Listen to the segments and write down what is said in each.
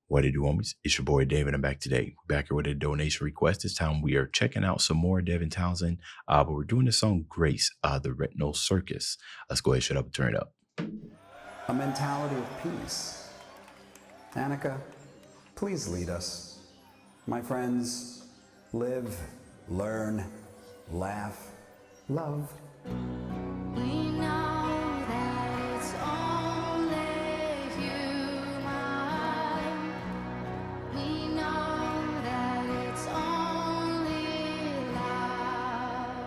What it do, homies? It's your boy David. I'm back today. We're back here with a donation request. This time we are checking out some more Devin Townsend, but we're doing the song Grace, the Retinal Circus. Let's go ahead, shut up, and turn it up. A mentality of peace. Annika, please lead us. My friends, live, learn, laugh, love. We know that it's only human. We know that it's only love.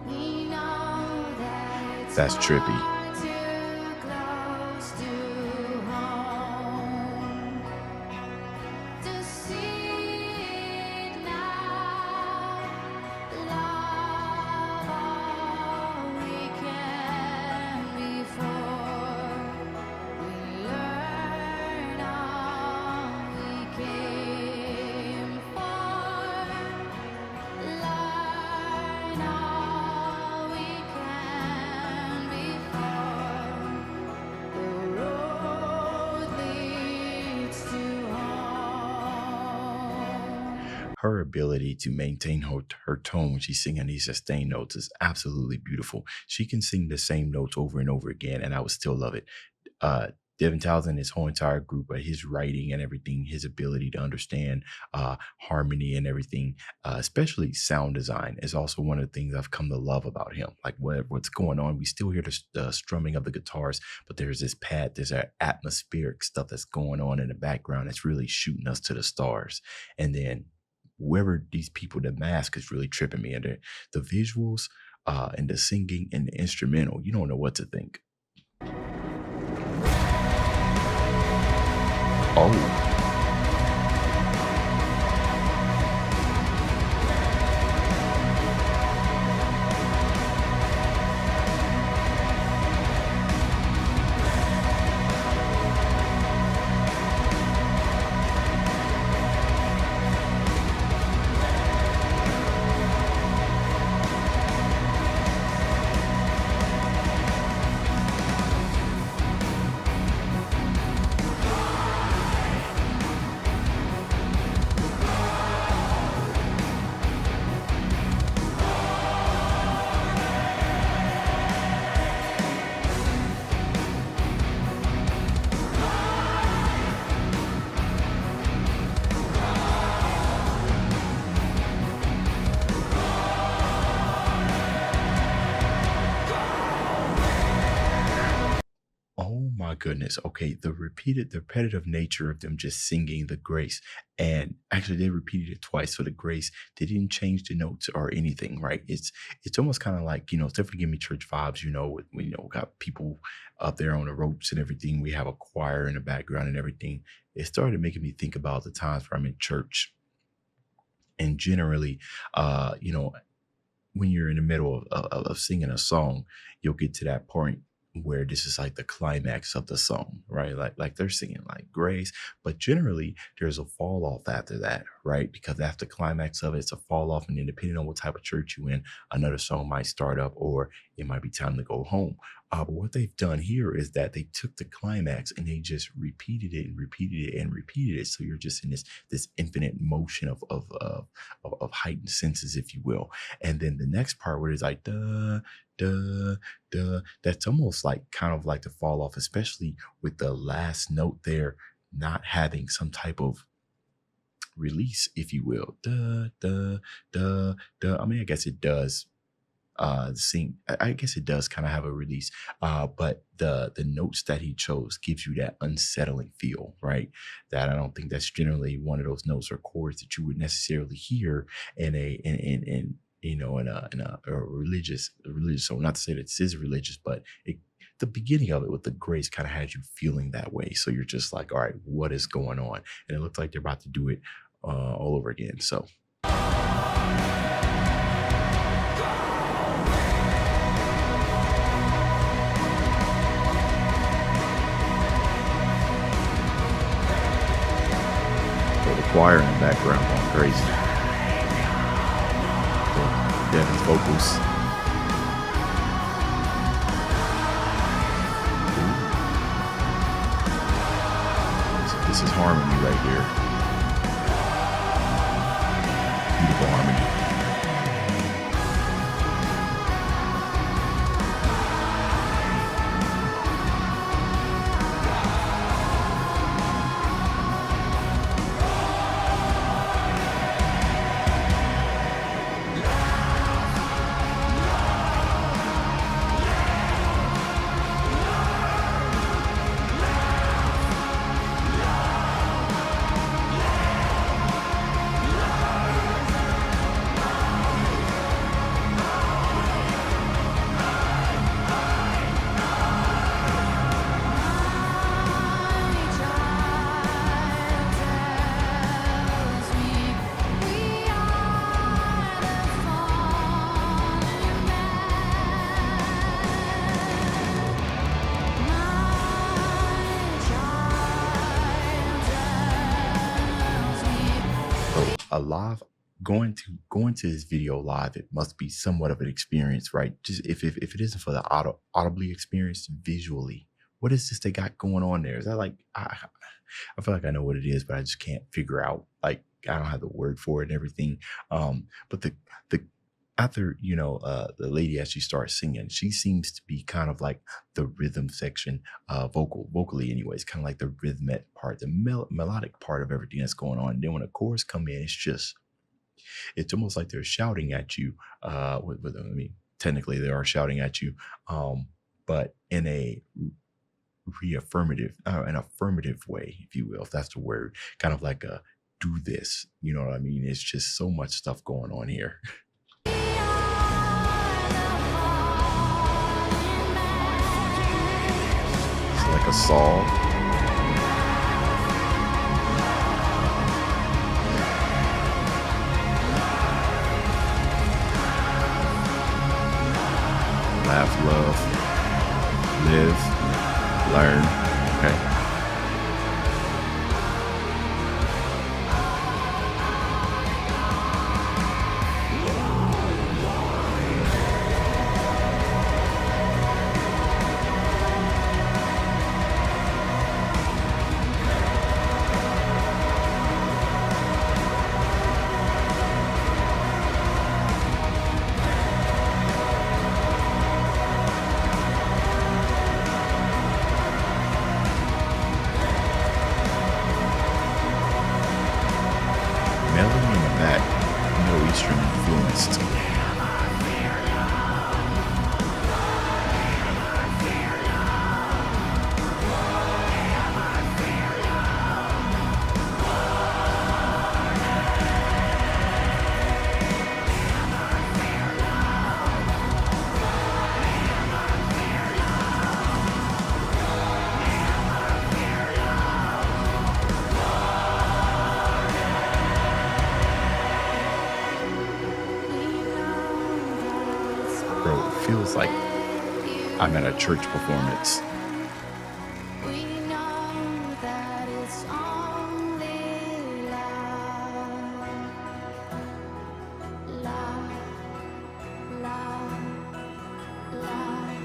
We know that it's That's trippy. too close to home to see it now. Love all we can before we learn all we came for. Learn all we can before the road leads to home. Her ability to maintain her tone when she's singing these sustained notes is absolutely beautiful. She can sing the same notes over and over again, and I would still love it. Devin Townsend, his whole entire group, his writing and everything, his ability to understand harmony and everything, especially sound design, is also one of the things I've come to love about him. Like what's going on, we still hear the strumming of the guitars, but there's this there's that atmospheric stuff that's going on in the background that's really shooting us to the stars. And then whoever these people, the mask is really tripping me. And the visuals and the singing and the instrumental, you don't know what to think. Oh, oh my goodness. Okay, the repetitive nature of them just singing the grace. And actually they repeated it twice. So the grace, they didn't change the notes or anything, right? It's almost kind of like, it's definitely giving me church vibes, with we got people up there on the ropes and everything. We have a choir in the background and everything. It started making me think about the times where I'm in church. And generally, when you're in the middle of singing a song, you'll get to that point where this is like the climax of the song, right? Like they're singing like grace, but generally there's a fall off after that, right? Because after the climax of it, it's a fall off, and then depending on what type of church you're in, another song might start up, or it might be time to go home. But what they've done here is that they took the climax and they just repeated it and repeated it and repeated it. So you're just in this infinite motion of heightened senses, if you will. And then the next part where it's like duh, duh, duh, that's almost like kind of like the fall off, especially with the last note there not having some type of release, if you will. Duh, duh, duh, duh. I mean, I guess it does. I guess it does kind of have a release, but the notes that he chose gives you that unsettling feel, right? That I don't think that's generally one of those notes or chords that you would necessarily hear in a religious song. Not to say that this is religious, but the beginning of it with the grace kind of has you feeling that way. So you're just like, all right, what is going on? And it looks like they're about to do it all over again. So. The choir in the background going crazy. Devin's vocals. This is harmony right here. Beautiful harmony. A live going to this video live, it must be somewhat of an experience, right? Just if it isn't for the audibly experienced, visually, what is this they got going on there? Is that like I feel like I know what it is, but I just can't figure out, like, I don't have the word for it and everything. But the after, the lady, as she starts singing, she seems to be kind of like the rhythm section, vocally anyways, kind of like the rhythmic part, the melodic part of everything that's going on. And then when the chorus come in, it's almost like they're shouting at you. I mean, technically they are shouting at you, but in a an affirmative way, if you will, if that's the word, kind of like a do this. You know what I mean? It's just so much stuff going on here. It's like a song. Laugh, love, live, learn. Okay. Melody in the back, Middle Eastern influenced. Bro, it feels like I'm at a church performance. We know that it's only love, love, love, love,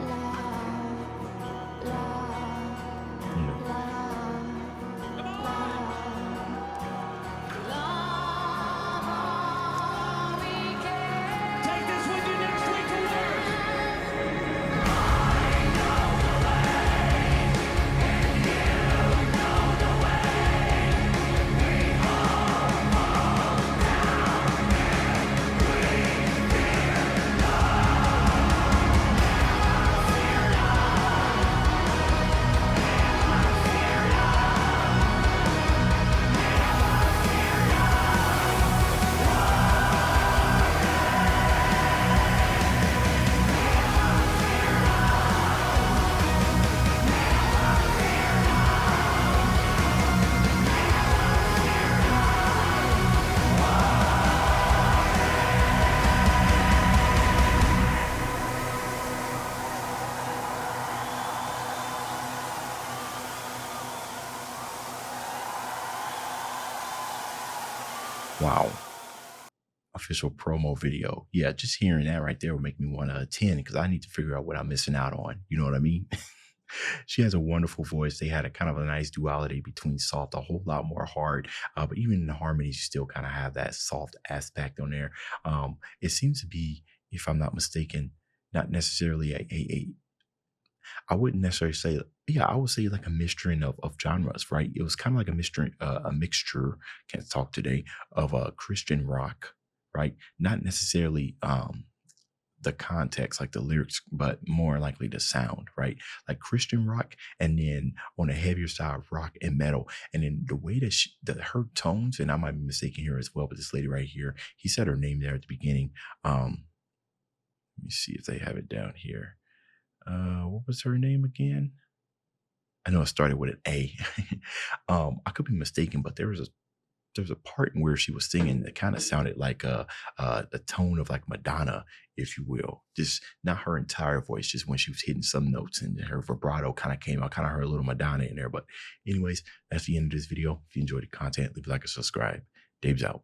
love, love, You know, Take this with you next week to work. wow. Official promo video. Yeah, just hearing that right there will make me want to attend because I need to figure out what I'm missing out on. You know what I mean? She has a wonderful voice. They had a kind of a nice duality between soft, a whole lot more hard, but even in the harmonies, you still kind of have that soft aspect on there. It seems to be, if I'm not mistaken, not necessarily I wouldn't necessarily say, yeah, I would say like a mixturing of genres, right? It was kind of like a mixture, can't talk today, of a Christian rock, right? Not necessarily the context, like the lyrics, but more likely the sound, right? Like Christian rock, and then on the heavier side, rock and metal. And then the way that her tones, and I might be mistaken here as well, but this lady right here, he said her name there at the beginning. Let me see if they have it down here. What was her name again? I know it started with an A. I could be mistaken, but there was a part where she was singing that kind of sounded like the tone of like Madonna, if you will. Just not her entire voice, just when she was hitting some notes and her vibrato kind of came out. Kind of heard a little Madonna in there. But anyways, that's the end of this video. If you enjoyed the content, leave a like and subscribe. Dave's out.